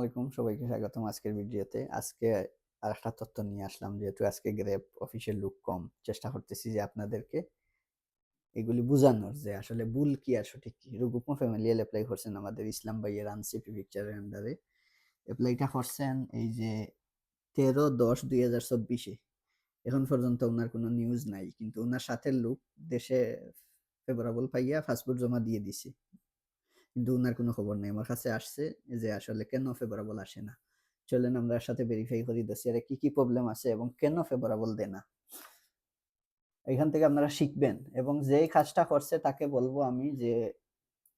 আলাইকুম, সবাইকে স্বাগতম আজকের ভিডিওতে। আজকে আরেকটা তথ্য নিয়ে আসলাম, যেহেতু আজকে গ্রেপ অফিসের লোক কম, চেষ্টা করতেছি যে আপনাদেরকে এগুলি বুঝানোর যে আসলে ভুল কি আর সঠিক কি। রুগুপো ফ্যামিলিয়াল অ্যাপ্লাই করছেন আমাদের ইসলাম ভাইয়ের আনসিপি পিকচারের আন্ডারে। অ্যাপ্লাইটা করছেন এই যে 13/10/2024-এ। এখন পর্যন্ত ওনার কোনো নিউজ নাই, কিন্তু ওনার সাথে লোক দেশে ফেভারেবল পাইয়া পাসপোর্ট জমা দিয়ে দিছে, কিন্তু উনার কোনো খবর নেই। আমার কাছে আসছে যে আসলে কেন ফেভারেবল আসে না। চলেন আমরা সাথে ভেরিফাই করি দোসিয়ারে কি কি প্রবলেম আছে এবং কেন ফেভারেবল দেয় না। এখান থেকে আপনারা শিখবেন, এবং যেই কাজটা করছে তাকে বলবো আমি যে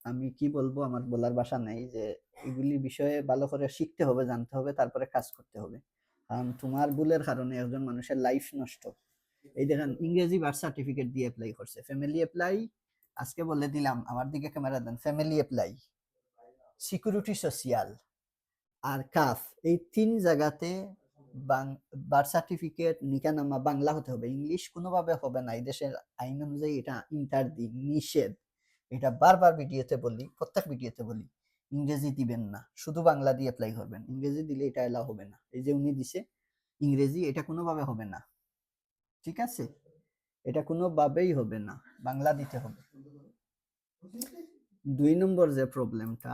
আমি কি বলবো, আমার বলার ভাষা নেই, যে এগুলি বিষয়ে ভালো করে শিখতে হবে, জানতে হবে, তারপরে কাজ করতে হবে। কারণ তোমার ভুলের কারণে একজন মানুষের লাইফ নষ্ট। এই দেখেন, ইংরেজি বার্থ সার্টিফিকেট দিয়ে অ্যাপ্লাই করছে, ফ্যামিলি অ্যাপ্লাই। আজকে বলে দিলাম, আমার দিকে ক্যামেরা দেন, ফ্যামিলি অ্যাপ্লাই, সিকিউরিটি সোশিয়াল আর কাফ, এই ৩ জায়গাতে বার্থ সার্টিফিকেট নিকানামা বাংলা হতে হবে, ইংলিশ কোনোভাবে হবে না। এই দেশের আইন অনুযায়ী এটা ইন্টারদি নিষেধ। এটা বারবার ভিডিওতে বলি, প্রত্যেক ভিডিওতে বলি, ইংরেজি দিবেন না, শুধু বাংলা দিয়ে অ্যাপ্লাই করবেন। ইংরেজি দিলে এটা এলাও হবে না। এই যে উনি দিছে ইংরেজি, এটা কোনোভাবে হবে না, ঠিক আছে? এটা কোনোভাবেই হবে না, বাংলা দিতে হবে। ২ নম্বর যে প্রবলেমটা,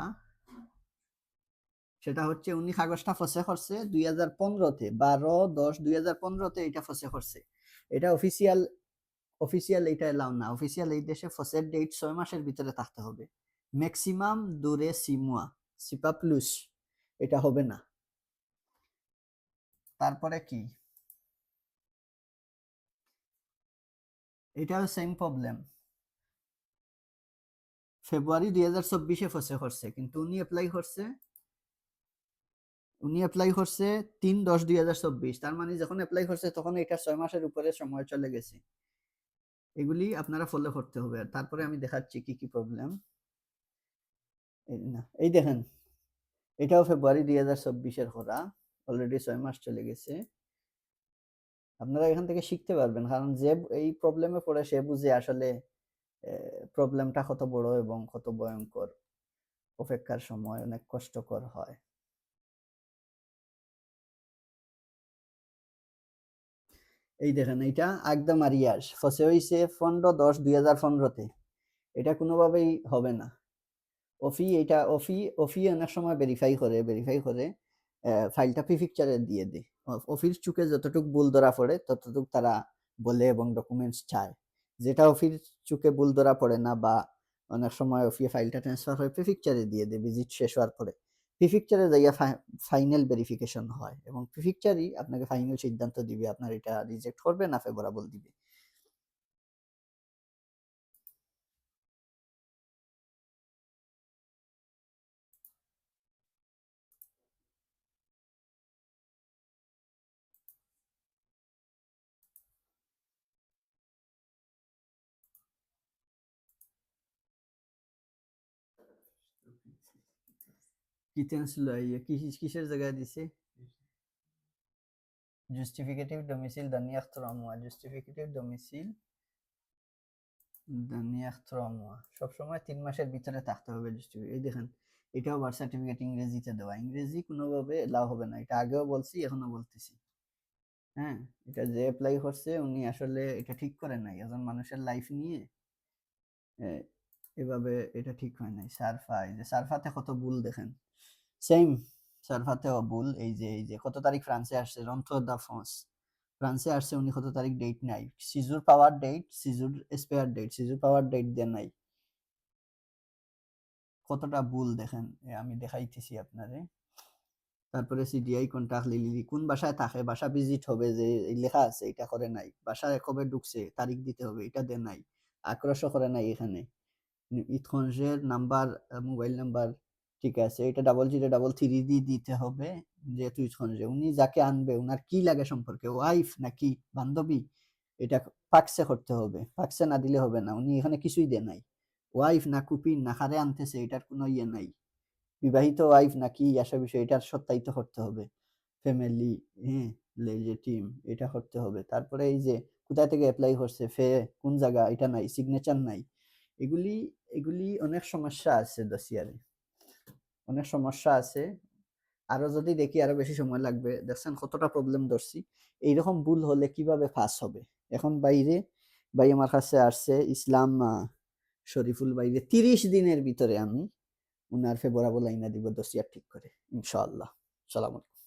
সেটা হচ্ছে উনি কাগজটা ফসে করছে 2015-তে, 12/10/2015-তে এটা ফসে করছে। এটা অফিসিয়াল এটা এলাও না। অফিসিয়াল এই দেশে ফসের ডেট 6 মাসের ভিতরে থাকতে হবে, ম্যাক্সিমাম দূরে সিমুয়া সিপা প্লুস, এটা হবে না। তারপরে কি, এটাও সেম প্রবলেম, ফেব্রুয়ারি 2024-এ ফসে করছে, কিন্তু উনি অ্যাপ্লাই করছে 3/10/2024। তার মানে যখন অ্যাপ্লাই করছে তখন এটা 6 মাসের উপরে সময় চলে গেছে। এগুলি আপনারা ফলো করতে হবে। আর তারপরে আমি দেখাচ্ছি কি কি প্রবলেম। না, এই দেখেন, এটাও ফেব্রুয়ারি 2024-এর করা, অলরেডি 6 মাস চলে গেছে। আপনারা এখান থেকে শিখতে পারবেন, কারণ যে এই প্রবলেমে পড়ে সে বুঝে আসলে প্রবলেমটা কত বড় এবং কত ভয়ঙ্কর, অপেক্ষার সময় অনেক কষ্টকর হয়। এই দেখেন, এইটা একদম আরিয়াস ফসে হইছে 15/10/2015-তে। এটা কোনোভাবেই হবে না। অফি অনেক সময় ভেরিফাই করে ফাইলটা প্রিফেকচারে দিয়ে দেয়। অফির চুকে যতটুক ভুল ধরা পড়ে ততটুক তারা বলে এবং ডকুমেন্টস চায়। যেটা অফির চুকে ভুল ধরা পড়ে না, বা অনেক সময় অফি ফাইলটা ট্রান্সফার হয়ে প্রিফেকচারে দিয়ে দেয় ভিজিট শেষ হওয়ার পরে। প্রিফেকচারে যাইয়া ফাইনাল ভেরিফিকেশন হয়, এবং প্রিফেকচারই আপনাকে ফাইনাল সিদ্ধান্ত দিবে আপনার এটা রিজেক্ট করবে না ফেভরেবল দিবে। কিসের জায়গায় দিছে? জাস্টিফিকেটিভ ডোমিসাইল দানিয়াখ ত্রমোয়া, জাস্টিফিকেটিভ ডোমিসাইল দানিয়াখ ত্রমোয়া সবসময় 3 মাসের ভিতরে থাকতে হবে জাস্টিফিকেট। এই দেখেন, এটাও বার্থ সার্টিফিকেট ইংরেজিতে দেওয়া, ইংরেজি কোনোভাবে এলাও হবে না। এটা আগেও বলছি, এখনো বলতেছি। হ্যাঁ, এটা যে অ্যাপ্লাই করছে উনি আসলে এটা ঠিক করে নাই, একজন মানুষের লাইফ নিয়ে এভাবে এটা ঠিক হয় নাই। সারফা, এই যে সারফাতে কত ভুল দেখেন, সেম সারফাতেও ভুল। এই যে কত তারিখ ফ্রান্সে আসছে, রন্থ দা ফ্রান্স, ফ্রান্সে আসছে উনি, কত তারিখ ডেট নাই, সিজুর পাওয়ার ডেট, সিজুর স্পেয়ার ডেট, সিজুর পাওয়ার ডেট দেন নাই। কতটা ভুল দেখেন, আমি দেখাইতেছি আপনারে। তারপরে সিডিআই কন্টাক্ট লিলি কোন বাসায় থাকে, বাসা ভিজিট হবে, যে লেখা আছে এটা করে নাই, বাসায় কবে ঢুকছে তারিখ দিতে হবে, এটা দেন নাই, আক্রোশ করে নাই এখানে। ইতখনজের নাম্বার, মোবাইল নাম্বার, ঠিক আছে, এটা 0033 দিয়ে দিতে হবে। যেহেতু ইতখনজে উনি যাকে আনবে উনার কি লাগে সম্পর্কে, ওয়াইফ নাকি বান্ধবী, এটা ফাক্সে করতে হবে, ফাক্সে না দিলে হবে না। উনি এখানে কিছুই দেন নাই, ওয়াইফ না কুপিন না কারে আনতেছে এটার কোনো ইয়ে নাই, বিবাহিত ওয়াইফ নাকি আসা বিষয় এটার সত্যায়িত করতে হবে, ফ্যামিলি, হ্যাঁ, টিম, এটা করতে হবে। তারপরে এই যে কোথায় থেকে অ্যাপ্লাই করছে, কোন জায়গা, এটা নাই, সিগনেচার নাই। এগুলি এগুলি অনেক সমস্যা আছে দোসিয়ারে, অনেক সমস্যা আছে। আরো যদি দেখি আরো বেশি সময় লাগবে। দেখছেন কতটা প্রবলেম ধরছি। এইরকম ভুল হলে কিভাবে পাস হবে? এখন ভাই আমার কাছে আসছে ইসলাম শরীফুল ভাইরে ৩০ দিনের ভিতরে আমি উনার ফেভরেবল আইনা দিব দোসিয়া ঠিক করে। ইনশাআল্লাহ। সালাম আলাইকুম।